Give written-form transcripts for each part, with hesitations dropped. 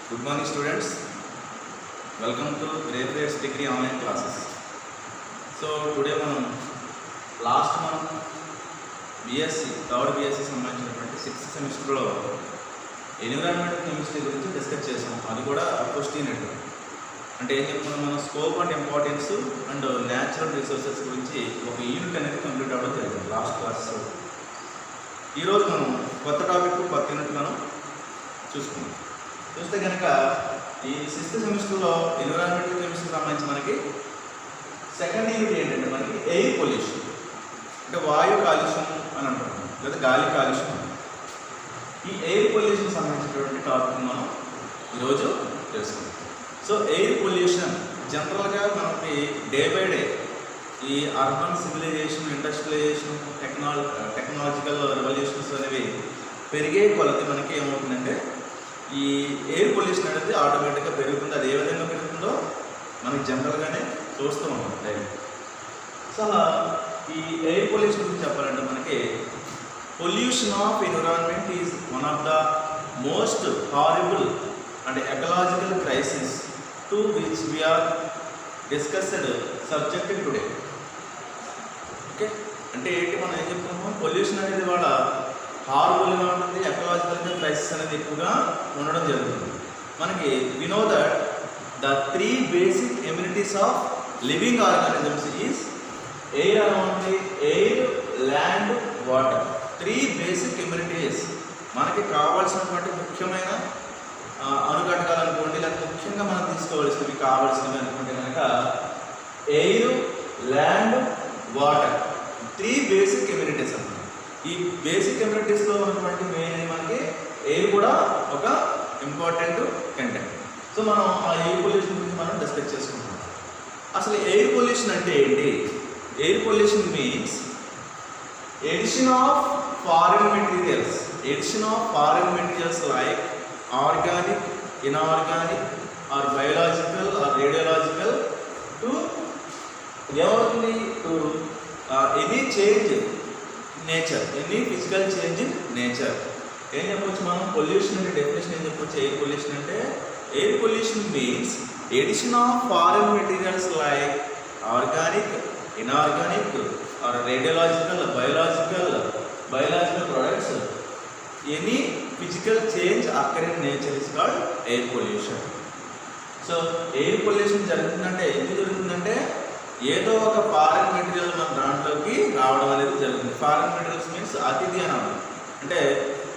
Good morning students, welcome to Greyfairs degree online classes. So today మనం last month BSc third BSc సంబంధించినటువంటి 6th సెమిస్టర్లో environmental chemistry గురించి discuss చేసాం. అది కూడా క్వశ్చన్ అంటే ఏం చెప్పుకున్నాం, మనం scope and importance and natural resources గురించి ఒక యూనిట్ అనేది కంప్లీట్ అవ్వడం జరిగింది లాస్ట్ క్లాస్లో. ఈరోజు మనం కొత్త టాపిక్ కొత్త యూనిట్ మనం చూసుకున్నాం. చూస్తే కనుక ఈ 6th సెమిస్టర్లో ఎన్విరాన్మెంటల్ కెమిస్ట్రీ సంబంధించి మనకి సెకండ్ యూనిట్ ఏంటంటే మనకి ఎయిర్ పొల్యూషన్, అంటే వాయు కాలుష్యం అని అంటున్నాం, లేదా గాలి కాలుష్యం. ఈ ఎయిర్ పొల్యూషన్ సంబంధించినటువంటి టాపిక్ మనం ఈరోజు తెలుసుకుందాం. సో ఎయిర్ పొల్యూషన్ జనరల్గా మనకి డే బై డే ఈ urban civilization, industrialization, technological revolutions అనేవి పెరిగే కొలది మనకి ఏమవుతుందంటే ఈ ఎయిర్ పొల్యూషన్ అనేది ఆటోమేటిక్గా పెరుగుతుంది. అది ఏ విధంగా పెరుగుతుందో మనకి జనరల్గానే చూస్తూ ఉంటాం డైలీ. సో అలా ఈ ఎయిర్ పొల్యూషన్ గురించి చెప్పాలంటే మనకి pollution of environment is one of the most horrible and ecological crisis to which we are discussed subject today. Okay, అంటే ఏంటి మనం ఏం చెప్తున్నాము, పొల్యూషన్ అనేది వాళ్ళ హార్బుల్గా ఉంటుంది, ఎకలాజికల్గా క్రైసిస్ అనేది ఎక్కువగా ఉండడం జరుగుతుంది. మనకి we know that the 3 basic amenities of living organisms is air అనుకోండి, air, land, water. 3 basic amenities మనకి కావాల్సినటువంటి ముఖ్యమైన అనుఘటకాలు అనుకోండి, లేకపోతే ముఖ్యంగా మనం తీసుకోవాల్సినవి కావాల్సినవి అనుకుంటే కనుక air, land, water 3 basic amenities అన్నమాట. ఈ బేసిక్ ఎమ్యూనిటీస్లో ఉన్నటువంటి మెయిన్ మనకి ఎయిర్ కూడా ఒక ఇంపార్టెంట్ కంటెంట్. సో మనం ఆ ఎయిర్ పొల్యూషన్ గురించి మనం డిస్కస్ చేసుకుంటున్నాం. అసలు ఎయిర్ పొల్యూషన్ అంటే ఏంటి? Air pollution means addition of foreign materials like organic, inorganic or biological or radiological to ఏమవుతుంది, to any change nature, any physical change in nature. ఏం చెప్పొచ్చు మనం, పొల్యూషన్ అంటే డెఫినేషన్ ఏం చెప్పొచ్చు? ఎయిర్ పొల్యూషన్ అంటే air pollution means addition of foreign materials like organic, inorganic or radiological, biological products, any physical change occur in nature is called air pollution. So air pollution జరుగుతుందంటే ఎందుకు జరుగుతుందంటే ఏదో ఒక foreign material మన దాంట్లోకి రావడం అనేది జరుగుతుంది. ఫారిన్ మెటీరియల్స్ మీన్స్ అతిథి అని అర్థం. అంటే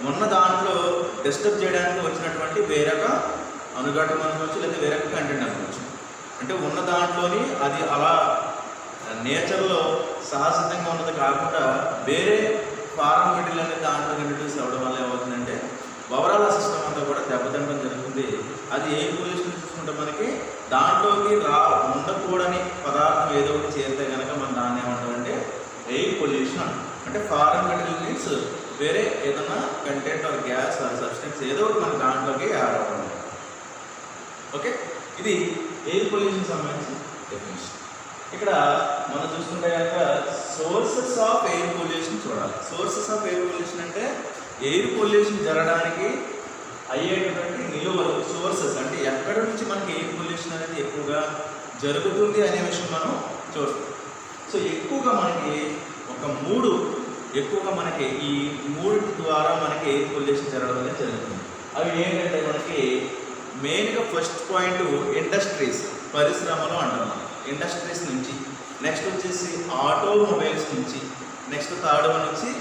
మొన్న దాంట్లో డిస్టర్బ్ చేయడానికి వచ్చినటువంటి వేరొక అనుఘటన అనుకోవచ్చు, లేదా వేరొక కంటెంట్ అనుకోవచ్చు. అంటే ఉన్న దాంట్లోని అది అలా నేచర్లో సహజంగా ఉన్నది కాకుండా వేరే ఫారిన్ మెటీరియల్ అనేది దాంట్లో ఇంట్రడ్యూస్ అవ్వడం వల్ల ఏమవుతుందంటే ఓవరాల్ సిస్టమ్ అంతా కూడా దెబ్బతింటడం జరుగుతుంది. అది ఎయిర్ పొల్యూషన్ చూసుకుంటే మనకి దాంట్లోకి ఉండకూడని పదార్థం ఏదో ఒకటి చేరితే కనుక మనం దాన్ని ఏమంటామంటే ఎయిర్ పొల్యూషన్ అంటాం. అంటే ఫారిన్ మెటీరియల్ మీన్స్ వేరే ఏదైనా content or gas or substance ఏదో ఒకటి మన దాంట్లోకి యాడ్ అవ్వడం. ఓకే, ఇది ఎయిర్ పొల్యూషన్ సంబంధించి డెఫినేషన్. ఇక్కడ మనం చూసుకుంటే కనుక సోర్సెస్ ఆఫ్ ఎయిర్ పొల్యూషన్ చూడాలి. సోర్సెస్ ఆఫ్ ఎయిర్ పొల్యూషన్ అంటే ఎయిర్ పొల్యూషన్ జరగడానికి అయ్యేటటువంటి నిలువలు, సోర్సెస్ అంటే ఎక్కడి నుంచి మనకి ఎయిర్ పొల్యూషన్ అనేది ఎక్కువగా జరుగుతుంది అనే విషయం మనం చూస్తాం. సో ఎక్కువగా మనకి ఈ మూడు ద్వారా మనకి ఎయిర్ పొల్యూషన్ జరగడం అనేది జరుగుతుంది. అవి ఏంటంటే మనకి మెయిన్గా ఫస్ట్ పాయింట్ ఇండస్ట్రీస్, పరిశ్రమలు అంటాం. ఇండస్ట్రీస్ నుంచి, నెక్స్ట్ వచ్చేసి ఆటోమొబైల్స్ నుంచి, నెక్స్ట్ థర్డ్ వన్ వచ్చి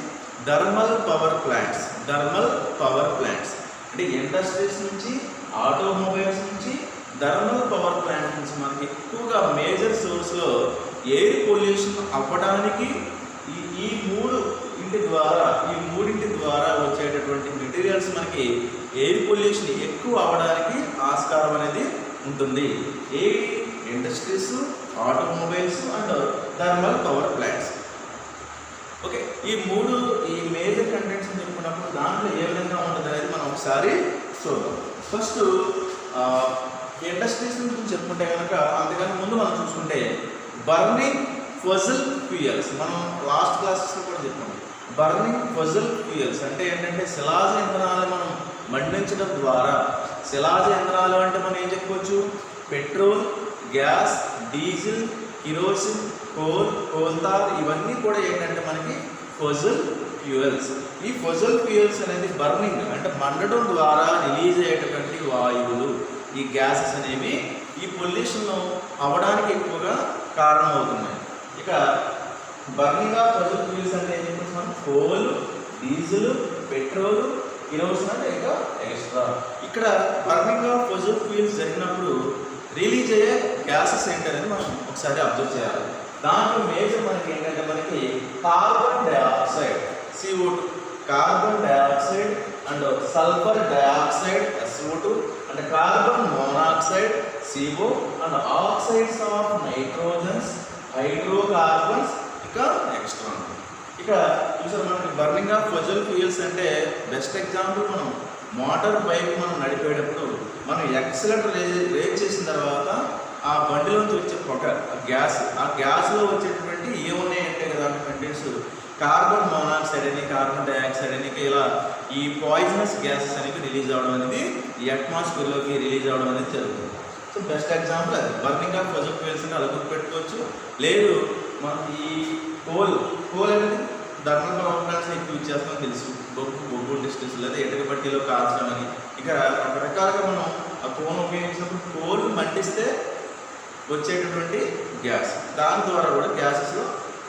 థర్మల్ పవర్ ప్లాంట్స్. అంటే ఇండస్ట్రీస్ నుంచి, ఆటోమొబైల్స్ నుంచి, థర్మల్ పవర్ ప్లాంట్స్ నుంచి మనకి ఎక్కువగా మేజర్ సోర్స్లో ఎయిర్ పొల్యూషన్ అవ్వడానికి ఈ మూడింటి ద్వారా వచ్చేటటువంటి మెటీరియల్స్ మనకి ఎయిర్ పొల్యూషన్ ఎక్కువ అవ్వడానికి ఆస్కారం అనేది ఉంటుంది. Industries, automobiles and thermal power plants. Okay, ఈ మేజర్ కంటెంట్స్ అని చెప్పుకున్నప్పుడు దాంట్లో ఏ విధంగా ఉంటుంది అనేది మనం ఒకసారి చూద్దాం. ఫస్ట్ ఇండస్ట్రీస్ గురించి చెప్పుకుంటే కనుక అంతకన్నా ముందు మనం చూసుకుంటే బర్నింగ్ ఫసిల్ ఫ్యూయల్స్. మనం లాస్ట్ క్లాసెస్లో కూడా చెప్పుకున్నాం. బర్నింగ్ ఫసిల్ ఫ్యూయల్స్ అంటే ఏంటంటే శిలాజ ఇంధనాలను మనం మండించడం ద్వారా శిలాజ ఇంధనాలు అంటే మనం ఏం చెప్పుకోవచ్చు? Petrol, gas, diesel, kerosene, coal tar ఇవన్నీ కూడా ఏంటంటే మనకి ఫోసిల్ ఫ్యూయల్స్. ఈ ఫోసిల్ ఫ్యూయల్స్ అనేది బర్నింగ్ అంటే మండడం ద్వారా రిలీజ్ అయ్యేటటువంటి వాయువులు, ఈ గ్యాసెస్ అనేవి ఈ పొల్యూషన్ అవ్వడానికి ఎక్కువగా కారణమవుతున్నాయి. ఇక బర్నింగ్ ఆఫ్ ఫోసిల్ ఫ్యూయల్స్ అంటే ఏం చెప్పుకుంటున్నాం? కోల్, డీజిల్, పెట్రోల్, కిరోసిన్ అంటే ఇంకా ఎక్స్ట్రా. ఇక్కడ బర్నింగ్ ఆఫ్ ఫోసిల్ ఫ్యూయల్స్ జరిగినప్పుడు రిలీజ్ అయ్యే గ్యాసెస్ ఏంటనేది మనం ఒకసారి అబ్జర్వ్ చేయాలి. దాంట్లో మేజర్ మనకి ఏంటంటే మనకి carbon dioxide CO2, carbon dioxide and sulphur dioxide SO2 and carbon monoxide CO and oxides of nitrogens, hydrocarbons ఇంకా ఎక్స్ట్రా. ఇక చూసారు మనకి బర్నింగ్ ఆఫ్ ఫోసిల్ ఫ్యూయల్స్ అంటే బెస్ట్ ఎగ్జాంపుల్ మనం మోటార్ బైక్ మనం నడిపేటప్పుడు మనం ఎక్సలెంటర్ రేట్ చేసిన తర్వాత ఆ బండిలోంచి వచ్చే పొగ, ఆ గ్యాస్లో వచ్చేటువంటి ఏమున్నాయంటే కదా కంటెంట్స్ కార్బన్ మోనాక్సైడ్ అని, కార్బన్ డైఆక్సైడ్ అని, ఇలా ఈ పాయిజనస్ గ్యాసెస్ అనేవి రిలీజ్ అవ్వడం అనేది ఈ అట్మాస్ఫియర్లోకి రిలీజ్ అవ్వడం అనేది జరుగుతుంది. సో బెస్ట్ ఎగ్జాంపుల్ అది బర్నింగ్ ఆఫ్ ఫోసిల్ ఫ్యూయల్స్ అంటే అలా గుర్తుపెట్టుకోవచ్చు. లేదు మనకి ఈ కోల్ అనేది థర్మల్ పవర్ ప్లాంట్స్ ఎక్కువ యూజ్ చేస్తామని తెలుసు. బొగ్గు డిస్టెన్స్ లేదా ఎటుక బట్టీలో కాల్చడం అని, ఇక రకరకాలుగా మనం ఆ కోన్ ఉపయోగించినప్పుడు కోల్ మంటిస్తే వచ్చేటటువంటి గ్యాస్, దాని ద్వారా కూడా గ్యాసెస్లో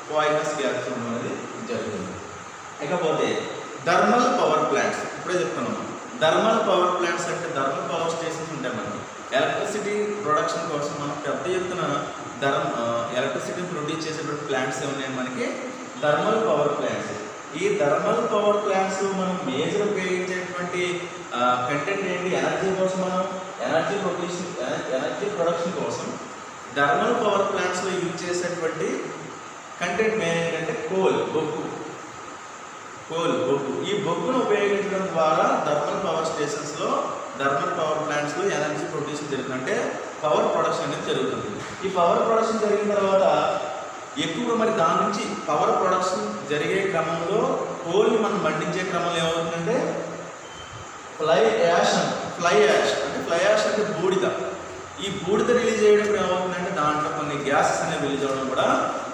పాయిజనస్ గ్యాసెస్ ఉండడం అనేది జరుగుతుంది. ఇకపోతే థర్మల్ పవర్ ప్లాంట్స్ ఇప్పుడే చెప్తున్నాం. థర్మల్ పవర్ ప్లాంట్స్ అంటే థర్మల్ పవర్ స్టేషన్స్ ఉంటాయి మనకి. ఎలక్ట్రిసిటీ ప్రొడక్షన్ కోసం మనం పెద్ద ఎత్తున ఎలక్ట్రిసిటీని ప్రొడ్యూస్ చేసేటువంటి ప్లాంట్స్ ఏమున్నాయి మనకి? Thermal power plants. ఈ థర్మల్ పవర్ ప్లాంట్స్ మనం మేజర్ ఉపయోగించేటువంటి కంటెంట్ ఏంటి? ఎనర్జీ కోసం, మనం ఎనర్జీ ప్రొడక్షన్ కోసం థర్మల్ పవర్ ప్లాంట్స్లో యూజ్ చేసేటువంటి కంటెంట్ మెయిన్ ఏంటంటే బొగ్గు. ఈ బొగ్గును ఉపయోగించడం ద్వారా థర్మల్ పవర్ స్టేషన్స్లో, థర్మల్ పవర్ ప్లాంట్స్లో ఎనర్జీ ప్రొడ్యూస్ జరుగుతుంది, అంటే పవర్ ప్రొడక్షన్ అనేది జరుగుతుంది. ఈ పవర్ ప్రొడక్షన్ జరిగిన తర్వాత ఎక్కువగా మరి దాని నుంచి పవర్ ప్రొడక్షన్ జరిగే క్రమంలో కోల్ని మనం మండించే క్రమంలో ఏమవుతుందంటే ఫ్లై యాష్ అంటే బూడిద. ఈ బూడిద రిలీజ్ అయ్యేటప్పుడు ఏమవుతుందంటే దాంట్లో కొన్ని గ్యాసెస్ అనేవి రిలీజ్ అవ్వడం కూడా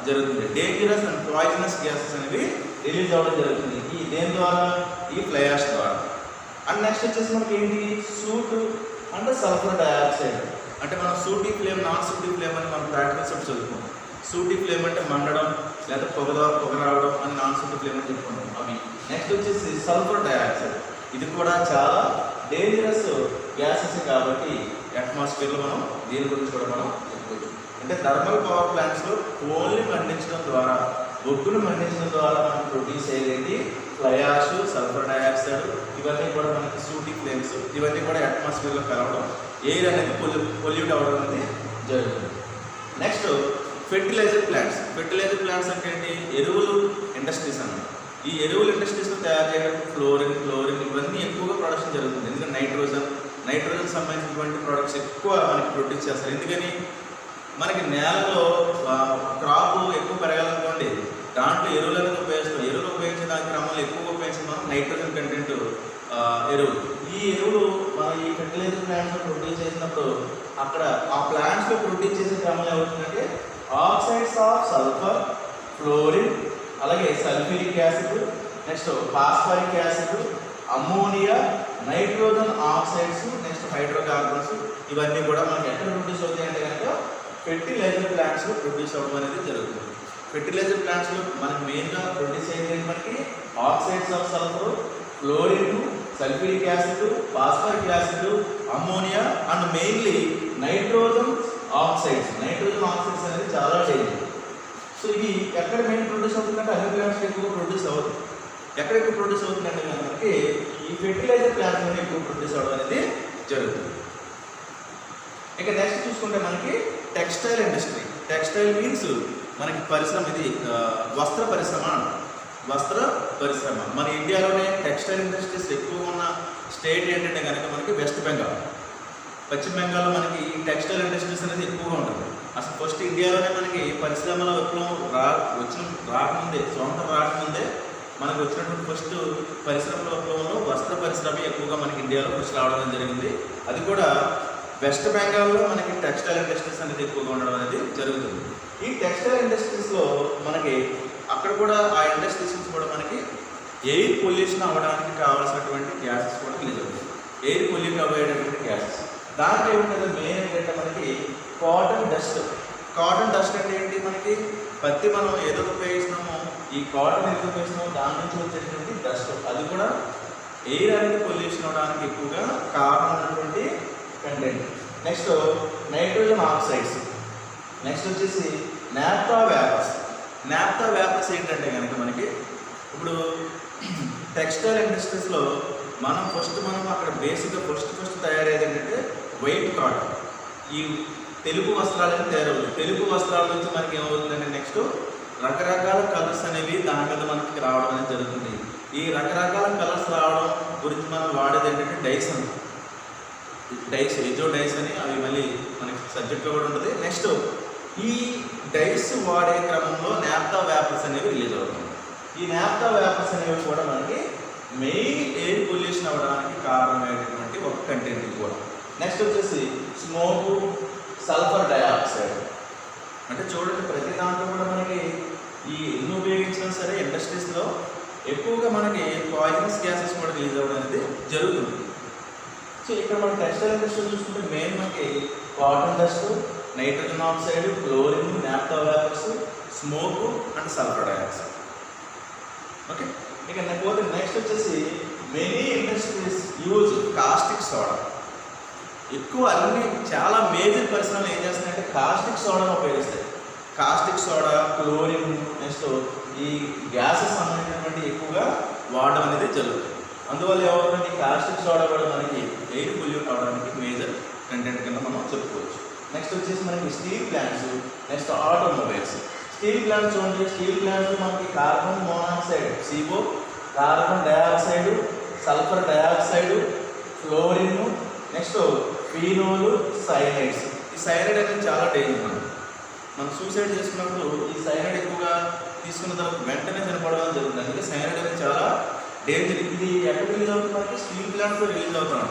జరుగుతుంది. డేంజరస్ అండ్ పాయిజనస్ గ్యాసెస్ అనేవి రిలీజ్ అవ్వడం జరుగుతుంది. ఈ దేని ద్వారా? ఈ ఫ్లై యాష్ ద్వారా. అండ్ నెక్స్ట్ వచ్చేసి మనకి ఏంటి? సూట్ అంటే సల్ఫర్ డైఆక్సైడ్. అంటే మనం సూటీ ఫ్లేమ్, నాన్ సూటీ ఫ్లేమ్ అని మనం ప్రాక్టికల్స్ ఒకటి చదువుకుంటాం. సూటీ ఫ్లేమ్ అంటే మండడం లేదా పొగ రావడం అని నాన్ సూటీ ఫ్లేమ్ అని చెప్పుకుంటాం అవి. నెక్స్ట్ వచ్చేసి సల్ఫర్ డైఆక్సైడ్. ఇది కూడా చాలా డేంజరస్ గ్యాసెస్ కాబట్టి అట్మాస్ఫియర్లో మనం దీని గురించి కూడా మనం చెప్పుకోవచ్చు. అంటే థర్మల్ పవర్ ప్లాంట్స్లో కోల్ని మండించడం ద్వారా, బొగ్గును మండించడం ద్వారా మనం ప్రొడ్యూస్ అయ్యేది ఫ్లై యాష్, సల్ఫర్ డైఆక్సైడ్, ఇవన్నీ కూడా మనకి సూటీ ఫ్లేమ్స్, ఇవన్నీ కూడా అట్మాస్ఫియర్లో కలవడం, ఎయిర్ అనేది పొల్యూట్ అవ్వడం అనేది జరుగుతుంది. నెక్స్ట్ ఫెర్టిలైజర్ ప్లాంట్స్ అంటే ఏంటి? ఎరువులు ఇండస్ట్రీస్ అన్నమాట. ఈ ఎరువులు ఇండస్ట్రీస్లో తయారు చేయడం ఫ్లోరిన్ ఇవన్నీ ఎక్కువగా ప్రొడక్షన్ జరుగుతుంది. ఎందుకంటే నైట్రోజన్ సంబంధించినటువంటి ప్రొడక్ట్స్ ఎక్కువ మనకి ప్రొడ్యూస్ చేస్తారు. ఎందుకని మనకి నేలలో క్రాప్ ఎక్కువ పెరగాలనుకోండి, దాంట్లో ఎరువులు అనేది ఉపయోగిస్తాం. ఎరువులు ఉపయోగించే దాని క్రమంలో ఎక్కువగా ఉపయోగించే మనం నైట్రోజన్ కంటెంట్ ఎరువులు. ఈ ఎరువులు మనం ఈ ఫెర్టిలైజర్ ప్లాంట్స్లో ప్రొడ్యూస్ చేసినప్పుడు అక్కడ ఆ ప్లాంట్స్లో ప్రొడ్యూస్ చేసే క్రమంలో ఏమవుతుందంటే ఆక్సైడ్స్ ఆఫ్ సల్ఫర్, ఫ్లోరిన్, అలాగే sulphuric acid, next phosphoric acid, ammonia, nitrogen oxides, next hydrocarbons, ఇవన్నీ కూడా మనకి ఎక్కడ ప్రొడ్యూస్ అవుతాయి అంటే కనుక ఫెర్టిలైజర్ ప్లాంట్స్లో ప్రొడ్యూస్ అవ్వడం అనేది జరుగుతుంది. ఫెర్టిలైజర్ ప్లాంట్స్లో మనకి మెయిన్గా ప్రొడ్యూస్ అయ్యేది మనకి oxides of sulphur, fluorine, sulphuric acid, phosphoric acid, ammonia and mainly nitrogen oxides అనేది చాలా డేంజర్. సో ఇది ఎక్కడ మెయిన్ ప్రొడ్యూస్ అవుతుందంటే అన్ని ప్లాంట్స్ ఎక్కువ ప్రొడ్యూస్ అవుతుంది. ఎక్కడ ఎక్కువ ప్రొడ్యూస్ అవుతుందంటే మనకి ఈ ఫెర్టిలైజర్ ప్లాంట్స్ ఎక్కువ ప్రొడ్యూస్ అవ్వడం అనేది జరుగుతుంది. ఇక నెక్స్ట్ చూసుకుంటే మనకి టెక్స్టైల్ ఇండస్ట్రీ. టెక్స్టైల్ మీన్స్ మనకి పరిశ్రమ, ఇది వస్త్ర పరిశ్రమ. మన ఇండియాలోనే టెక్స్టైల్ ఇండస్ట్రీస్ ఎక్కువ ఉన్న స్టేట్ ఏంటంటే కనుక మనకి వెస్ట్ బెంగాల్. పశ్చిమ బెంగాల్లో మనకి ఈ టెక్స్టైల్ ఇండస్ట్రీస్ అనేది ఎక్కువగా ఉంటుంది. అసలు ఫస్ట్ ఇండియాలోనే మనకి పరిశ్రమల విప్లవం రాకముందే మనకు వచ్చినటువంటి ఫస్ట్ పరిశ్రమల విప్లవంలో వస్త్ర పరిశ్రమ ఎక్కువగా మనకి ఇండియాలో ఫస్ట్ రావడం జరిగింది. అది కూడా వెస్ట్ బెంగాల్లో మనకి టెక్స్టైల్ ఇండస్ట్రీస్ అనేది ఎక్కువగా ఉండడం అనేది జరుగుతుంది. ఈ టెక్స్టైల్ ఇండస్ట్రీస్లో మనకి అక్కడ కూడా ఆ ఇండస్ట్రీస్ నుంచి కూడా మనకి ఎయిర్ పొల్యూషన్ అవ్వడానికి కావాల్సినటువంటి గ్యాసెస్ కూడా రిలీజ్ అవుతాయి. ఎయిర్ పొల్యూట్ అవ్వేటటువంటి గ్యాసెస్ దాంట్లో ఏముంటుంది మెయిన్ ఏంటంటే మనకి కాటన్ డస్ట్. కాటన్ డస్ట్ అంటే ఏంటి, మనకి పత్తి మనం ఏదో ఉపయోగిస్తున్నామో ఈ కాటన్ ఏదో ఉపయోగిస్తున్నామో దాని నుంచి వచ్చేటువంటి డస్ట్, అది కూడా ఎయిర్ అనేది పొల్యూషన్ అవడానికి ఎక్కువగా కారణమైనటువంటి content. Next nitrogen oxides. Next వచ్చేసి నాఫ్తా వేపర్స్. నాఫ్తా వేపర్స్ ఏంటంటే కనుక మనకి ఇప్పుడు టెక్స్టైల్ ఇండస్ట్రీస్లో మనం అక్కడ బేసిక్గా ఫస్ట్ తయారయ్యేది ఏంటంటే వైట్ కాటన్. ఈ తెలుగు వస్త్రాలను తయారవుతుంది. తెలుగు వస్త్రాల నుంచి మనకి ఏమవుతుందంటే నెక్స్ట్ రకరకాల కలర్స్ అనేవి దాని మీద మనకి రావడం అనేది జరుగుతుంది. ఈ రకరకాల కలర్స్ రావడం గురించి మనం వాడేది ఏంటంటే డైస్ అని, ఎజో డైస్ అని, అవి మళ్ళీ మనకి సబ్జెక్ట్లో కూడా ఉంటుంది. నెక్స్ట్ ఈ డైస్ వాడే క్రమంలో నాఫ్తా వేపర్స్ అనేవి రిలీజ్ అవుతుంది. ఈ నాఫ్తా వేపర్స్ అనేవి కూడా మనకి మెయిన్ ఎయిర్ పొల్యూషన్ అవ్వడానికి కారణమైనటువంటి ఒక కంటెంట్ కూడా. నెక్స్ట్ వచ్చేసి స్మోక్, సల్ఫర్ డయాక్సైడ్. అంటే చూడండి ప్రతి దాంట్లో కూడా మనకి ఈ ఎన్ని ఉపయోగించినా సరే ఇండస్ట్రీస్లో ఎక్కువగా మనకి పాయిజనస్ గ్యాసెస్ కూడా రిలీజ్ అవ్వడం అనేది జరుగుతుంది. సో ఇక్కడ మనం టెక్స్టైల్ ఇండస్ట్రీ చూసుకుంటే మెయిన్ మనకి cotton dust, nitrogen oxide, chlorine, naphtha vapours, smoke and sulphur dioxide. Okay, ఇక పోతే నెక్స్ట్ వచ్చేసి many industries use caustic soda. ఎక్కువ అన్ని చాలా మేజర్ పరిశ్రమలు ఏం చేస్తున్నాయంటే కాస్టిక్ సోడాను ఉపయోగిస్తాయి. కాస్టిక్ సోడా, క్లోరిన్, నెక్స్ట్ ఈ గ్యాసెస్ సంబంధించినటువంటి ఎక్కువగా వాడడం అనేది జరుగుతుంది. అందువల్ల ఏమవుతుంది, కాస్టిక్ సోడా కూడా మనకి ఎయిర్ పొల్యూట్ అవడానికి మేజర్ కంటెంట్ కింద మనం చెప్పుకోవచ్చు. నెక్స్ట్ వచ్చేసి మనకి steel plants, next automobiles. Steel plants చూడండి, స్టీల్ ప్లాంట్స్ మనకి carbon monoxide CO, carbon dioxide, sulphur dioxide, fluorine, next phenol, cyanides. ఈ సైనైడ్ అనేది చాలా డేంజర్. మనం సూసైడ్ చేసుకున్నప్పుడు ఈ సైనైడ్ ఎక్కువగా తీసుకున్న తర్వాత వెంటనే చనిపోవడం జరుగుతుంది. అందుకే సైనైడ్ అనేది చాలా డేంజర్. ఇది ఎక్కడ రిలీజ్ అవుతుందంటే స్టీల్ ప్లాంట్స్లో రిలీజ్ అవుతున్నాం.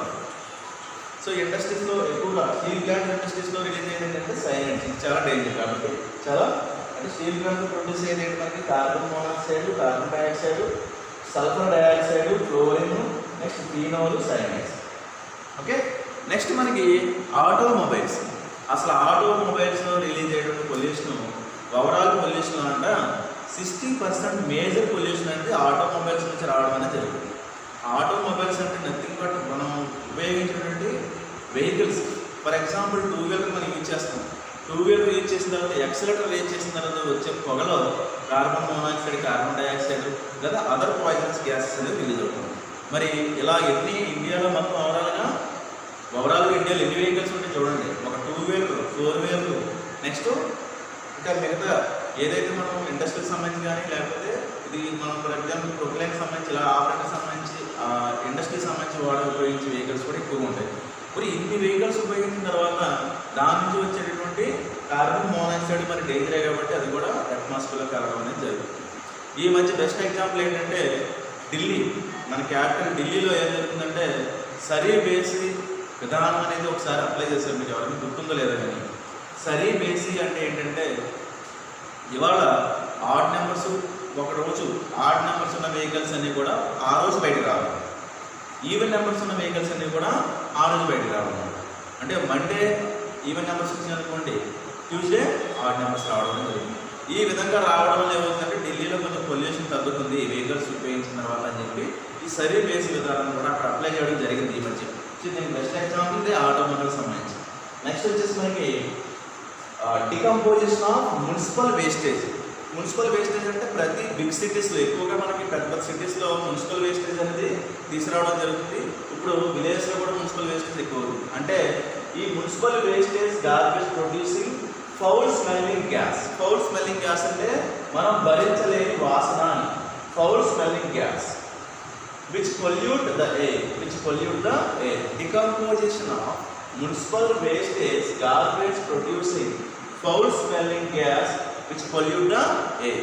సో ఇండస్ట్రీస్లో ఎక్కువగా స్టీల్ ప్లాంట్ ఇండస్ట్రీస్లో రిలీజ్ అయ్యేది ఏంటంటే సైనైడ్స్. ఇది చాలా డేంజర్. కాబట్టి చాలా అంటే స్టీల్ ప్లాంట్ ప్రొడ్యూస్ అయ్యేది ఏంటి మనకి carbon monoxide, carbon dioxide, sulphur dioxide, fluorine, next phenol, cyanides. Okay, next మనకి ఆటోమొబైల్స్. అసలు ఆటోమొబైల్స్లో రిలీజ్ అయ్యేటువంటి పొల్యూషన్ ఓవరాల్ పొల్యూషన్ అంట 60% మేజర్ పొల్యూషన్ అంటే ఆటోమొబైల్స్ నుంచి రావడం అనేది జరుగుతుంది. ఆటోమొబైల్స్ అంటే నథింగ్ బట్ మనం ఉపయోగించినటువంటి వెహికల్స్. ఫర్ ఎగ్జాంపుల్ 2 వీలర్ మనం యూజ్ చేస్తాం. 2 వీలర్ యూజ్ చేసిన తర్వాత ఎక్సలేటర్ యూజ్ చేసిన తర్వాత వచ్చే పొగలో కార్బన్ మోనాక్సైడ్, కార్బన్ డయాక్సైడ్ లేదా అదర్ పాయిజనస్ గ్యాసెస్ అనేది రిలీజ్ అవుతుంది. మరి ఇలా ఇండియాలో మొత్తం ఓవరాల్గా ఇండియాలో ఎన్ని వెహికల్స్ ఉంటే చూడండి. ఒక 2 వీలర్, 4 వీలర్, నెక్స్ట్ ఇంకా మిగతా ఏదైతే మనం ఇండస్ట్రీకి సంబంధించి కానీ లేకపోతే ఇది మనం ఫర్ ఎగ్జాంపుల్ ప్రొక్లైన్కి సంబంధించి ఇలా ఆపరేటర్కి సంబంధించి ఇండస్ట్రీకి సంబంధించి ఉపయోగించే వెహికల్స్ కూడా ఎక్కువగా ఉంటాయి. మరి ఇన్ని వెహికల్స్ ఉపయోగించిన తర్వాత దాని నుంచి వచ్చేటటువంటి కార్బన్ మోనాక్సైడ్ మరి డేంజరే కాబట్టి అది కూడా అట్మాస్ఫియర్లో కలగడం అనేది జరుగుతుంది. ఈ మధ్య బెస్ట్ ఎగ్జాంపుల్ ఏంటంటే ఢిల్లీ. మన క్యాపిటల్ ఢిల్లీలో ఏం జరుగుతుందంటే సరీ బేసి విధానం అనేది ఒకసారి అప్లై చేశారు. మీకు ఎవరైనా గుర్తుందో లేదో కానీ సరీ బేసి అంటే ఏంటంటే ఇవాళ ఆడ్ నెంబర్స్ ఒక రోజు ఆడ్ నెంబర్స్ ఉన్న వెహికల్స్ అన్నీ కూడా ఆ రోజు బయటకు రావాలి. ఈవెన్ నెంబర్స్ ఉన్న వెహికల్స్ అన్నీ కూడా ఆ రోజు బయటకు రావాలి. అంటే మండే ఈవెన్ నెంబర్స్ వచ్చిందనుకోండి, ట్యూస్డే ఆడ్ నెంబర్స్ రావడం జరిగింది. ఈ విధంగా రావడం వల్ల ఏమవుతుందంటే ఢిల్లీలో కొంచెం పొల్యూషన్ తగ్గుతుంది వెహికల్స్ ఉపయోగించిన తర్వాత అని చెప్పి ఈ సరీ బేసి విధానం కూడా అక్కడ అప్లై చేయడం జరిగింది ఈ మధ్య. సో దీనికి బెస్ట్ ఎగ్జాంపుల్ ఇది ఆటోమొబైల్ సంబంధించి. నెక్స్ట్ వచ్చేసి మనకి decomposition of municipal wastage. Municipal wastage అంటే ప్రతి బిగ్ సిటీస్లో ఎక్కువగా మనకి పెద్ద సిటీస్లో మున్సిపల్ వేస్టేజ్ అనేది తీసుకురావడం జరుగుతుంది. ఇప్పుడు విలేజ్లో కూడా మున్సిపల్ వేస్టేజ్ ఎక్కువ ఉంది. అంటే ఈ municipal wastage garbage producing foul smelling gas. Foul smelling gas అంటే మనం భరించలేని వాసన అని. Foul smelling gas which pollute the air. Decomposition of municipal wastage garbage producing foul smelling gas which pollute the air.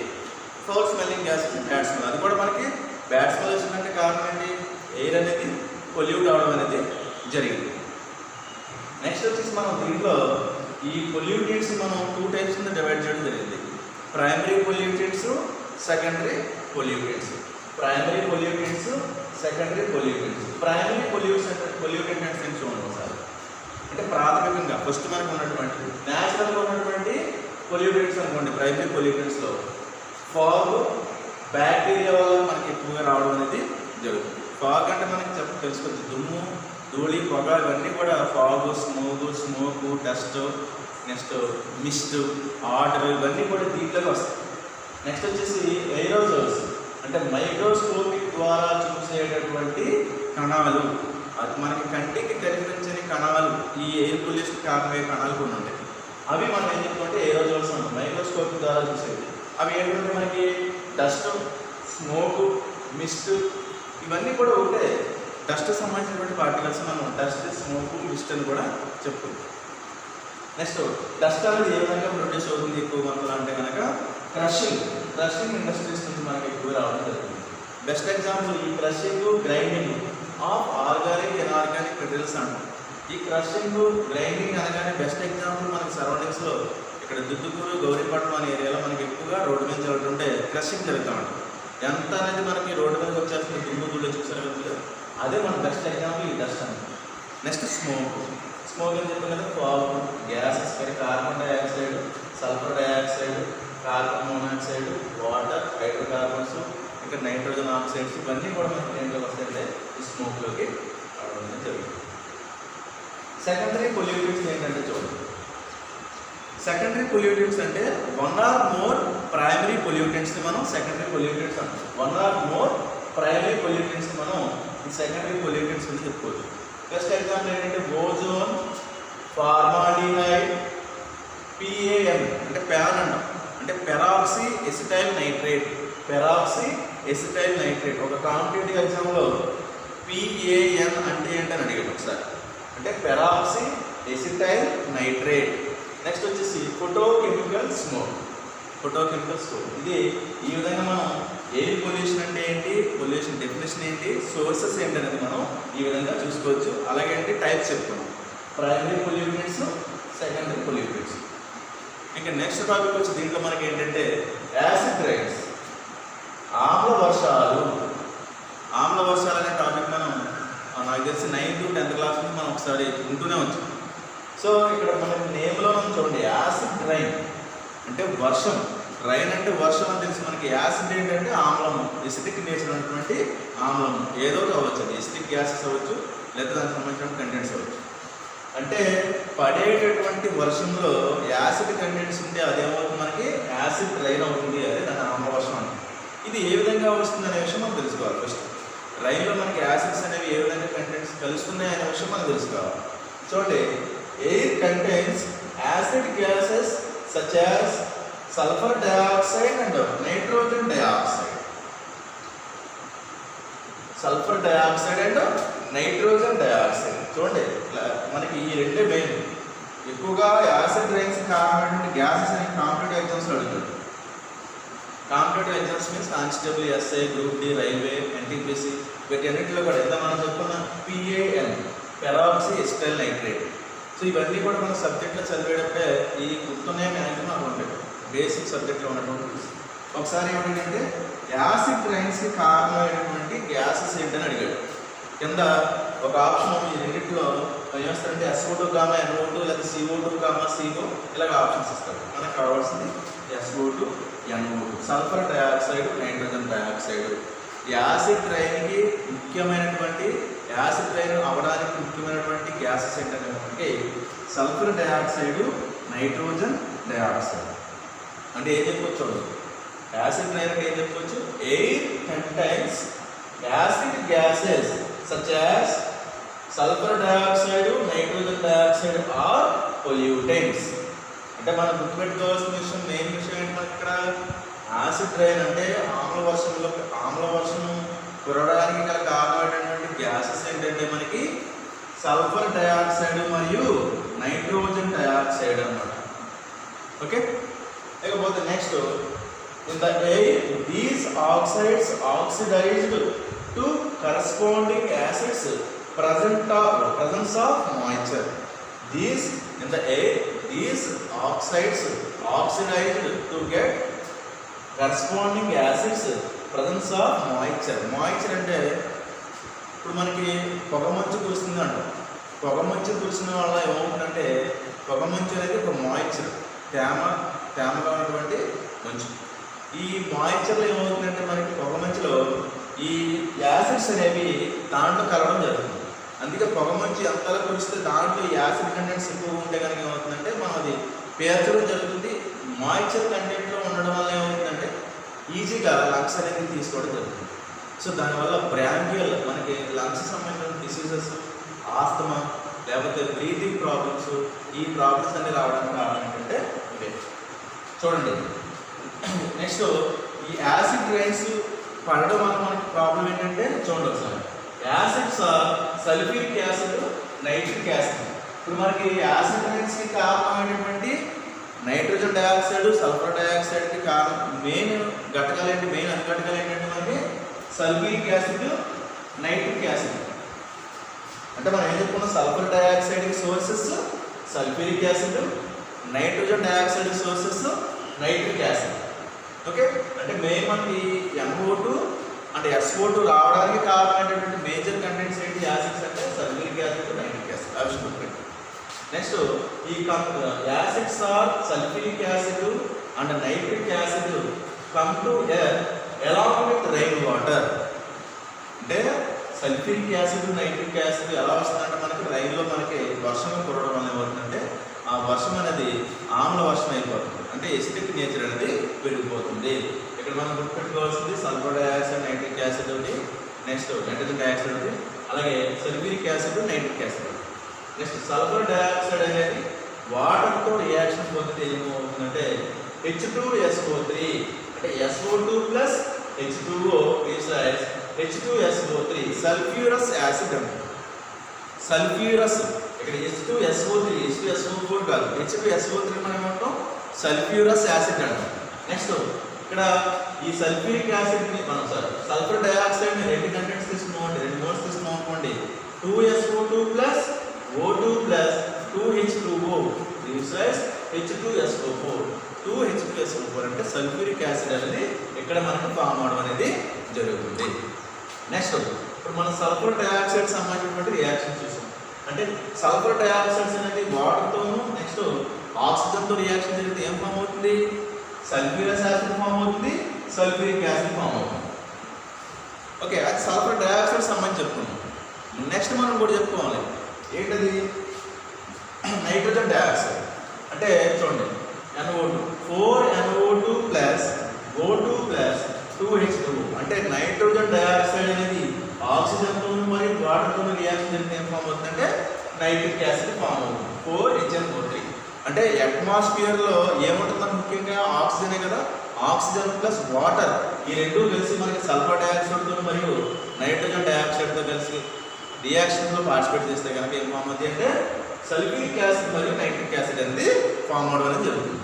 Foul smelling gas bad smell. అది కూడా మనకి bad smell వచ్చిందంటే కారణం ఏంటి? ఎయిర్ అనేది పొల్యూట్ అవడం అనేది జరిగింది. నెక్స్ట్ వచ్చేసి మనం దీంట్లో ఈ పొల్యూటెంట్స్ మనం 2 టైప్స్ కింద డివైడ్ చేయడం జరిగింది. Primary pollutants, secondary pollutants. Primary pollutants, secondary pollutants. Primary pollutant అంటే చూడండి ఒకసారి. అంటే ప్రాథమికంగా ఫస్ట్ మనకు ఉన్నటువంటి న్యాచురల్గా ఉన్నటువంటి పొల్యూటెంట్స్ అనుకోండి. ప్రైమరీ పొల్యూటెంట్స్లో ఫాగ్, బ్యాక్టీరియా వల్ల మనకి ఎక్కువగా రావడం అనేది జరుగుతుంది. ఫాగ్ అంటే మనకి తెలుసుకోవచ్చు, దుమ్ము, ధూళి, పొగ, ఇవన్నీ కూడా fog, smoke, dust, next mist, order, ఇవన్నీ కూడా దీంట్లోకి వస్తాయి. నెక్స్ట్ వచ్చేసి ఎయిరోజోల్స్ అంటే మైక్రోస్కోపిక్ ద్వారా చూసేటటువంటి కణాలు. అది మనకి కంటికి కనిపించని కణాలు, ఈ ఎయిర్ పొల్యూషన్ కారణమయ్యే కణాలు కొన్ని ఉంటాయి. అవి మనం ఏం చెప్పుకుంటే ఎయిరోజోల్స్ అంటాం, మైక్రోస్కోపిక్ ద్వారా చూసేది. అవి ఏంటంటే మనకి డస్ట్, స్మోకు, మిస్ట్, ఇవన్నీ కూడా ఉంటాయి. డస్ట్ సంబంధించినటువంటి పార్టికల్స్ మనం డస్ట్, స్మోకు, మిస్ట్ అని కూడా చెప్పుకుంటాం. నెక్స్ట్ డస్ట్ అనేది ఏ విధంగా ప్రొడ్యూస్ అవుతుంది ఎక్కువ మొత్తంలో అంటే కనుక క్రషింగ్ ఇండస్ట్రీస్ నుంచి మనకి ఎక్కువ రావడం జరుగుతుంది. బెస్ట్ ఎగ్జాంపుల్ ఈ crushing, grinding of organic, inorganic materials అంటాం. ఈ క్రషింగ్, గ్రైండింగ్ అనగానే బెస్ట్ ఎగ్జాంపుల్ మనకి సరౌండింగ్స్లో ఇక్కడ దుద్దుకూరు, గౌరీపట్నం అనే ఏరియాలో మనకి ఎక్కువగా రోడ్డు మీద జరుగుతుంటే క్రషింగ్ జరుగుతూ ఉంటుంది. ఎంత అనేది మనకి రోడ్డు మీద వచ్చేస్తుంది, దుమ్ము దుళ్ళు చూసారు కదా, అదే మన బెస్ట్ ఎగ్జాంపుల్ ఈ డస్ట్ అంటే. నెక్స్ట్ స్మోక్ అని చెప్పిన కదా, fog, gases, carbon dioxide, sulphur dioxide, carbon monoxide, water, hydrocarbons, ఇంకా నైట్రోజన్ ఆక్సైడ్స్, ఇవన్నీ కూడా మనకి దేంట్లోకి వస్తాయంటే ఈ స్మోక్లోకి రావడం జరుగుతుంది. సెకండరీ పొల్యూటెంట్స్ ఏంటంటే చూడండి. సెకండరీ పొల్యూటెంట్స్ అంటే 1 or more ప్రైమరీ పొల్యూటెంట్స్ని మనం సెకండరీ పొల్యూటెంట్స్ అంటాం. 1 or more ప్రైమరీ పొల్యూటెంట్స్ని మనం ఈ సెకండరీ పొల్యూటెంట్స్ అని చెప్పుకోవచ్చు. బెస్ట్ ఎగ్జాంపుల్ ఏంటంటే ఓజోన్, ఫార్మాల్డిహైడ్, PAN అంటే ప్యాన్ అంటాం, అంటే పెరాక్సీ ఎసిటైల్ నైట్రేట్. ఒక కాంపిటేటివ్ ఎగ్జామ్లో PAN అంటే ఏంటని అడిగాడు ఒకసారి, అంటే పెరాక్సీ ఎసిటైల్ నైట్రేట్. నెక్స్ట్ వచ్చేసి ఫోటోకెమికల్ స్మోక్. ఇది ఈ విధంగా మనం ఎయిర్ పొల్యూషన్ అంటే ఏంటి, పొల్యూషన్ డెఫినేషన్ ఏంటి, సోర్సెస్ ఏంటి అనేది మనం ఈ విధంగా చూసుకోవచ్చు. అలాగే అంటే టైప్స్ చెప్తున్నాం, ప్రైమరీ పొల్యూటెంట్స్, సెకండరీ పొల్యూటెంట్స్. ఇంకా నెక్స్ట్ టాపిక్ వచ్చి దీంట్లో మనకి ఏంటంటే యాసిడ్ రైన్స్, ఆమ్ల వర్షాలు అనే టాపిక్ మనం నాకు తెలిసి 9th to 10th క్లాస్ నుంచి మనం ఒకసారి ఉంటూనే వచ్చాం. సో ఇక్కడ మనకి నేమ్లో చూడండి, యాసిడ్ రైన్ అంటే వర్షం, రైన్ అంటే వర్షం అని తెలిసి మనకి. యాసిడ్ ఏంటంటే ఆమ్లము, ఎసిడిక్ నేచర్ ఉన్నటువంటి ఆమ్లము, ఏదో అవ్వచ్చు, అది ఎసిడిక్ గ్యాసెస్ అవ్వచ్చు, లేదా దానికి సంబంధించిన కంటెంట్స్ అవ్వచ్చు. అంటే పడేటటువంటి వర్షంలో యాసిడ్ కంటెంట్స్ ఉంటే అదేమవుతుంది మనకి యాసిడ్ రైన్ అవుతుంది, అదే దాని ఆమ్ల వర్షం అని. ఇది ఏ విధంగా వస్తుంది అనే విషయం మనం తెలుసుకోవాలి. ఫస్ట్ రైన్లో మనకి యాసిడ్స్ అనేవి ఏ విధంగా కంటెంట్స్ కలుస్తున్నాయి అనే విషయం మనం తెలుసుకోవాలి. చూడండి, air contains acid gases such as sulphur dioxide and nitrogen dioxide. చూడండి, మనకి ఈ రెండే మెయిన్. ఎక్కువగా యాసిడ్ రైన్స్ కారణమైనటువంటి గ్యాసెస్ అనేవి కాంపిటేటివ్ ఎగ్జామ్స్లో అడుగుతాడు. Competitive exams means constable, SI, group D, railway, NTPC, వీటి అన్నింటిలో కూడా ఎంత మనం చెప్పుకున్న PAN peroxy acetyl nitrate. So ఇవన్నీ కూడా మన సబ్జెక్ట్లో చదివేటప్పుడే ఈ గుర్తున్నాయి మ్యాక్సిమం అవి ఉంటాయి, బేసిక్ సబ్జెక్ట్లో ఉన్నటువంటి. ఒకసారి ఏమిటంటే యాసిడ్ రైన్స్కి కారణమైనటువంటి గ్యాసెస్ ఏంటని అడిగాడు. కింద ఒక ఆప్షన్ ఈ రెండింటిలో ఏమేస్తారంటే SO2, NO2, లేదా CO2, CO ఇలాగ ఆప్షన్స్ ఇస్తారు. మనకు కావాల్సింది SO2, NO2, sulphur dioxide, nitrogen dioxide. Acid రైన్కి ముఖ్యమైనటువంటి, యాసిడ్ రైన్ అవ్వడానికి ముఖ్యమైనటువంటి గ్యాసెస్ ఏంటంటే మనకి సల్ఫర్ డయాక్సైడ్, నైట్రోజన్ డయాక్సైడ్. అంటే ఏం చెప్పుకోవచ్చు, యాసిడ్ రైన్ అంటే ఏం చెప్పుకోవచ్చు, air contains acid gases such as sulphur dioxide, nitrogen dioxide or pollutants. అంటే మనం గుర్తుపెట్టుకోవాల్సిన విషయం, మెయిన్ విషయం ఏంటి మనకి ఇక్కడ, యాసిడ్ రైన్ అంటే ఆమ్ల వర్షం కురవడానికి గల కారణమైనటువంటి గ్యాసెస్ ఏంటంటే మనకి సల్ఫర్ డయాక్సైడ్ మరియు నైట్రోజన్ డయాక్సైడ్ అన్నమాట. ఓకే, ఇకపోతే next In the air, these oxides oxidized to corresponding acids presence of moisture. These in the air, these oxides oxidized to get corresponding acids presence of moisture. Moisture అంటే ఇప్పుడు మనకి పొగమంచు కురుస్తుంది అంటాం. పొగమంచు కురిసిన వల్ల ఏమవుతుందంటే పొగమంచు అనేది ఒక మాయిశ్చర్, తేమగా ఉన్నటువంటి మంచు. ఈ మాయిశ్చర్లో ఏమవుతుందంటే మనకి పొగమంచులో ఈ యాసిడ్స్ అనేవి దాంట్లో కలవడం జరుగుతుంది. అందుకే పొగమంచు ఎంతలా కురిస్తే దాంట్లో యాసిడ్ కంటెంట్స్ ఎక్కువ ఉంటే కనుక ఏమవుతుందంటే మనం అది పేర్చడం జరుగుతుంది. మాయిశ్చర్ కంటెంట్లో ఉండడం వల్ల ఏమవుతుందంటే ఈజీగా లంగ్స్ అనేది తీసుకోవడం జరుగుతుంది. సో దానివల్ల బ్రాంకియల్ మనకి లంగ్స్ సంబంధించిన డిసీజెస్, ఆస్తమా లేకపోతే బ్రీతింగ్ ప్రాబ్లమ్స్, ఈ ప్రాబ్లమ్స్ అన్ని రావడానికి కారణం ఏంటంటే ఇదే. చూడండి నెక్స్ట్ ఈ యాసిడ్ రైన్స్ పడడం వల్ల మనకి ప్రాబ్లం ఏంటంటే చూడండి ఒకసారి. Acids sulphuric acid, nitric acid. ఇప్పుడు మనకి యాసిడ్ రైన్స్కి కారణమైనటువంటి నైట్రోజన్ డయాక్సైడ్, సల్ఫర్ డయాక్సైడ్కి కారణం మెయిన్ ఘటకాలు ఏంటి, మెయిన్ అనుఘటకాలు ఏంటంటే మనకి సల్ఫ్యూరిక్ యాసిడ్, నైట్రిక్ యాసిడ్. అంటే మనం ఏం చెప్పుకున్నాం, సల్ఫర్ డయాక్సైడ్కి sources sulphuric acid, nitrogen dioxide sources nitric acid. Okay, అంటే మెయిన్ మనకి NO2 అంటే SO2 రావడానికి కారణమైనటువంటి మేజర్ కంటెంట్స్ ఏంటి యాసిడ్స్ అంటే సల్ఫ్యూరిక్ యాసిడ్, నైట్రిక్ యాసిడ్. అవి గుర్తుపెట్టు. నెక్స్ట్ ఈ acids are sulphuric acid and nitric acid come to air along with rain water. అంటే సల్ఫ్యూరిక్ యాసిడ్, నైట్రిక్ యాసిడ్ ఎలా వస్తుందంటే మనకి రైన్లో మనకి వర్షం కురవడం వల్ల ఏమవుతుందంటే ఆ వర్షం అనేది ఆమ్ల వర్షం అయిపోతుంది. అంటే ఎసిడిక్ నేచర్ అనేది పెరిగిపోతుంది. ఇక్కడ మనం గుర్తుపెట్టుకోవాల్సింది సల్ఫర్ డయాక్సైడ్, నైట్రిక్ యాసిడ్ ఒకటి, నెక్స్ట్ నైట్రోజన్ డయాక్సైడ్ ఒకటి, అలాగే sulphuric acid, nitric acid. Next sulphur dioxide అనేది వాటర్తో రియాక్షన్ పొందితే ఏమవుతుందంటే H2SO3 అంటే SO2 plus H2O H2SO3 sulphurous acid అంటారు. సల్ఫ్యూరస్ ఇక్కడ H2SO3, H2SO4 కాదు, H2SO3 మనం ఏమంటాం సల్ఫ్యూరస్ యాసిడ్ అంటాం. నెక్స్ట్ ఇక్కడ ఈ సల్ఫ్యూరిక్ యాసిడ్ని మనం సల్ఫర్ డయాక్సైడ్ని 2 కంటెంట్స్ తీసుకున్నామండి, 2 మోల్స్ తీసుకున్నాం అనుకోండి. 2SO2 plus O2 plus 2H2O H2SO4 2H2SO4 అంటే సల్ఫ్యూరిక్ యాసిడ్ అనేది ఇక్కడ మనకు ఫామ్ అవడం అనేది జరుగుతుంది. నెక్స్ట్ ఇప్పుడు మనం సల్ఫర్ డయాక్సైడ్ సంబంధించినటువంటి రియాక్షన్ చూసాం. అంటే సల్ఫర్ డయాక్సైడ్స్ అనేది వాటర్తోను నెక్స్ట్ ఆక్సిజన్తో రియాక్షన్ జరిగితే ఏం ఫామ్ అవుతుంది, సల్ఫ్యూరస్ యాసిడ్ ఫామ్ అవుతుంది, సల్ఫ్యూరిక్ యాసిడ్ ఫామ్ అవుతుంది. ఓకే, అది సల్ఫర్ డయాక్సైడ్ సంబంధించి చెప్పుకున్నాం. నెక్స్ట్ మనం కూడా చెప్పుకోవాలి ఏంటది, నైట్రోజన్ డయాక్సైడ్. అంటే చూడండి NO2 4NO2 plus O2 plus 2H2O అంటే నైట్రోజన్ డయాక్సైడ్ అనేది ఆక్సిజన్తో మరియు వాటర్తో రియాక్షన్ జరిగితే ఏం ఫామ్ అవుతుందంటే నైట్రిక్ యాసిడ్ ఫామ్ అవుతుంది 4HNO3. అంటే అట్మాస్ఫియర్లో ఏముంటుందని ముఖ్యంగా ఆక్సిజనే కదా, ఆక్సిజన్ ప్లస్ వాటర్ ఈ రెండు కలిసి మనకి సల్ఫర్ డయాక్సైడ్తో మరియు నైట్రోజన్ డయాక్సైడ్తో కలిసి రియాక్షన్లో పార్టిసిపేట్ చేస్తే కనుక ఏం ఫామ్ అవుతుంది అంటే సల్ఫ్యూరిక్ యాసిడ్ మరియు నైట్రిక్ యాసిడ్ అనేది ఫామ్ అవడం అనేది జరుగుతుంది.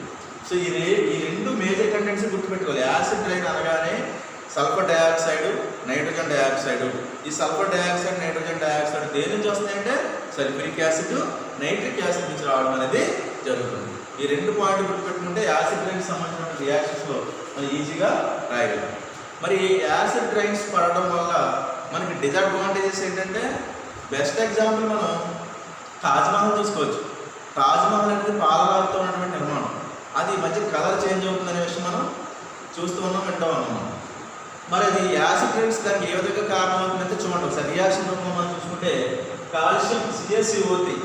సో ఈ రెండు మేజర్ కంటెంట్స్ గుర్తుపెట్టుకోవాలి. యాసిడ్ రైన్ అనగానే సల్ఫర్ డయాక్సైడ్, నైట్రోజన్ డయాక్సైడ్. ఈ సల్ఫర్ డయాక్సైడ్, నైట్రోజన్ డయాక్సైడ్ దేని నుంచి వస్తాయంటే సల్ఫ్యూరిక్ యాసిడ్, నైట్రిక్ యాసిడ్ నుంచి రావడం అనేది జరుగుతుంది. ఈ 2 పాయింట్లు గుర్తుపెట్టుకుంటే యాసిడ్ రైన్స్ సంబంధించిన రియాక్షన్స్లో మనం ఈజీగా రాయగలం. మరి యాసిడ్ రైన్స్ పడడం వల్ల మనకి డిసడ్వాంటేజెస్ ఏంటంటే బెస్ట్ ఎగ్జాంపుల్ మనం తాజ్మహల్ చూసుకోవచ్చు. తాజ్మహల్ అనేది పాలరాతితో ఉన్నటువంటి నిర్మాణం. అది మధ్య కలర్ చేంజ్ అవుతుందనే విషయం మనం చూస్తూ ఉన్నాం, వింటూ ఉన్నాం. మరి అది యాసిడ్ రైన్స్ దానికి ఏ విధంగా కారణం అవుతుందంటే చూడండి ఒకసారి రియాక్షన్ రూపంలో మనం చూసుకుంటే కాల్షియం CaCO3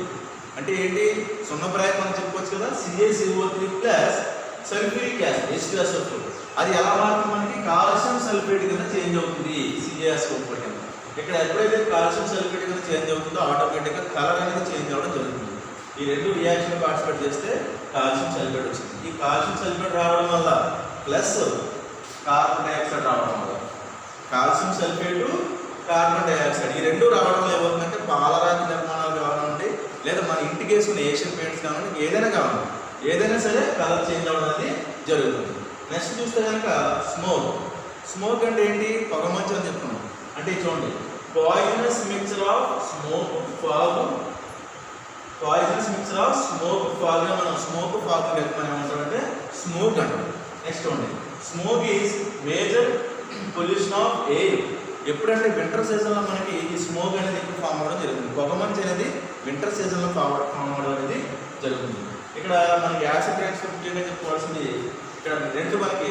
అంటే ఏంటి సున్నప్రాయం మనం చెప్పుకోవచ్చు కదా, CaCO3 plus sulphuric acid H2SO4 అది ఎలా మాత్రం మనకి కాల్షియం సల్ఫేట్ కింద చేంజ్ అవుతుంది CaSO4 కింద. ఇక్కడ ఎప్పుడైతే కాల్షియం సల్ఫేట్ కింద చేంజ్ అవుతుందో ఆటోమేటిక్గా కలర్ అనేది చేంజ్ అవ్వడం జరుగుతుంది. ఈ 2 రియాక్షన్ పార్టిసిపేట్ చేస్తే కాల్షియం సల్ఫేట్ వచ్చింది. ఈ కాల్షియం సల్ఫేట్ రావడం వల్ల ప్లస్ కార్బన్ డైఆక్సైడ్ రావడం వల్ల కాల్షియం సల్ఫేటు, కార్బన్ డైఆక్సైడ్ ఈ 2 రావడం వల్ల ఏమవుతుందంటే పాలరాతి నిర్మాణాలు కావాలంటే లేదా మన ఇంటికి వేసుకున్న ఏషియన్ పెయింట్స్ కావాలంటే ఏదైనా సరే కలర్ చేంజ్ అవ్వడం అనేది జరుగుతుంది. నెక్స్ట్ చూస్తే కనుక స్మోక్. స్మోక్ అంటే ఏంటి? పొగమంచు అని చెప్తున్నాం. అంటే చూడండి, poisonous mixture of smoke fog, poisonous mixture of smoke fog గా మనం స్మోక్ ఫాగ్ మనం ఏమంటామంటే స్మోక్ అంటాం. నెక్స్ట్ చూడండి, smoke is major pollution of air. ఎప్పుడంటే వింటర్ సీజన్లో మనకి ఈ స్మోక్ అనేది ఎక్కువ ఫామ్ అవ్వడం జరుగుతుంది. పొగమంచు అనేది వింటర్ సీజన్లో ఫామ్ అవ్వడం అనేది జరుగుతుంది. ఇక్కడ మనకి యాసిడ్ ట్రాన్స్ఫర్ ముఖ్యంగా చెప్పుకోవాల్సింది, ఇక్కడ మనకి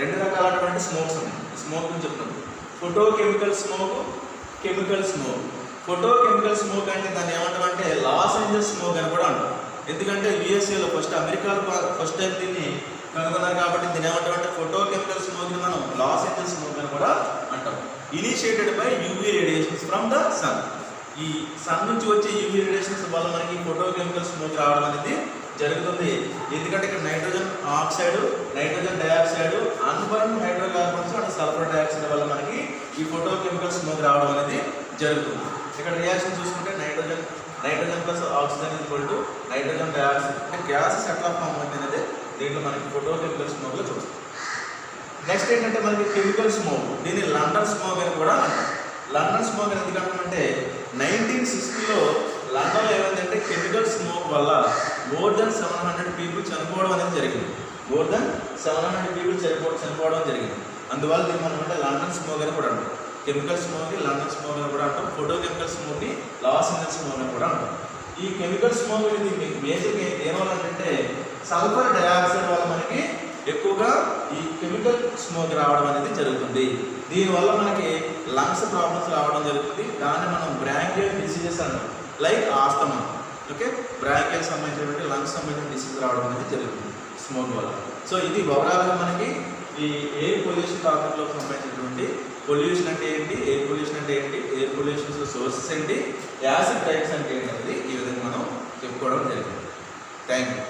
రెండు రకాలైనటువంటి స్మోక్స్ ఉన్నాయి. స్మోక్ అని చెప్తున్నాం, photo chemical smoke, chemical smoke. Photo chemical smoke అంటే దాన్ని ఏమంటామంటే లాస్ ఏంజల్స్ స్మోక్ అని కూడా అంటాం. ఎందుకంటే యుఎస్ఏలో అమెరికాలో ఫస్ట్ టైం దీన్ని కనుగొన్నారు కాబట్టి దీన్ని ఏమంటామంటే ఫోటో కెమికల్ స్మోక్ ని మనం లాస్ ఏంజల్స్ స్మోక్ అని కూడా అంటాం. Initiated by UV radiations from the sun. ఈ సన్ నుంచి వచ్చే యూవీ రేడియేషన్స్ వల్ల మనకి ఫోటో కెమికల్ స్మోక్ రావడం అనేది జరుగుతుంది. ఎందుకంటే ఇక్కడ nitrogen oxide, nitrogen dioxide, unburnt hydrocarbons and sulphur dioxide వల్ల మనకి ఈ ఫోటో కెమికల్ స్మోక్ రావడం అనేది జరుగుతుంది. ఇక్కడ రియాక్షన్ చూసుకుంటే nitrogen plus oxygen equal to nitrogen dioxide. అంటే గ్యాసెస్ ఎట్లా ఫామ్ అవుతుంది అనేది దీంట్లో మనకి ఫోటో కెమికల్ స్మోక్లో చూస్తాం. నెక్స్ట్ ఏంటంటే మనకి కెమికల్ స్మోక్, దీన్ని లండన్ స్మోక్ అని కూడా అంటాం. లండన్ స్మోక్ అని ఎందుకంటే 1960లో లండన్లో ఏమైందంటే కెమికల్ స్మోక్ వల్ల మోర్ దెన్ 700 పీపుల్ చనిపోవడం అనేది జరిగింది. మోర్ దెన్ 700 పీపుల్ చనిపోవడం జరిగింది. అందువల్ల దీన్ని మనం అంటే లండన్ స్మోక్ అని కూడా అంటాం. కెమికల్ స్మోక్ని లండన్ స్మోక్ అని కూడా అంటాం. ఫోటో కెమికల్ స్మోక్ని లాస్ ఏంజల్స్ స్మోక్ అని కూడా అంటాం. ఈ కెమికల్ స్మోక్ అనేది మేజర్గా ఏమవల్ల అంటే సల్ఫర్ డైఆక్సైడ్ వల్ల మనకి ఎక్కువగా ఈ కెమికల్ స్మోక్ రావడం అనేది జరుగుతుంది. దీనివల్ల మనకి లంగ్స్ ప్రాబ్లమ్స్ రావడం జరుగుతుంది. దాన్ని మనం బ్రాంకియల్ డిసీజెస్ అంటాం, లైక్ ఆస్తమా. ఓకే, బ్రాంకియల్ సంబంధించినటువంటి లంగ్స్ సంబంధించిన డిసీజ్ రావడం అనేది జరుగుతుంది స్మోక్ వల్ల. సో ఇది ఓవరాల్గా మనకి ఈ ఎయిర్ పొల్యూషన్ టాపిక్లో సంబంధించినటువంటి పొల్యూషన్ అంటే ఏంటి, ఎయిర్ పొల్యూషన్ అంటే ఏంటి, ఎయిర్ పొల్యూషన్ సోర్సెస్ ఏంటి, యాసిడ్ టైప్స్ అంటే ఏంటి అనేది ఈ విధంగా మనం చెప్పుకోవడం జరిగింది. Thank you.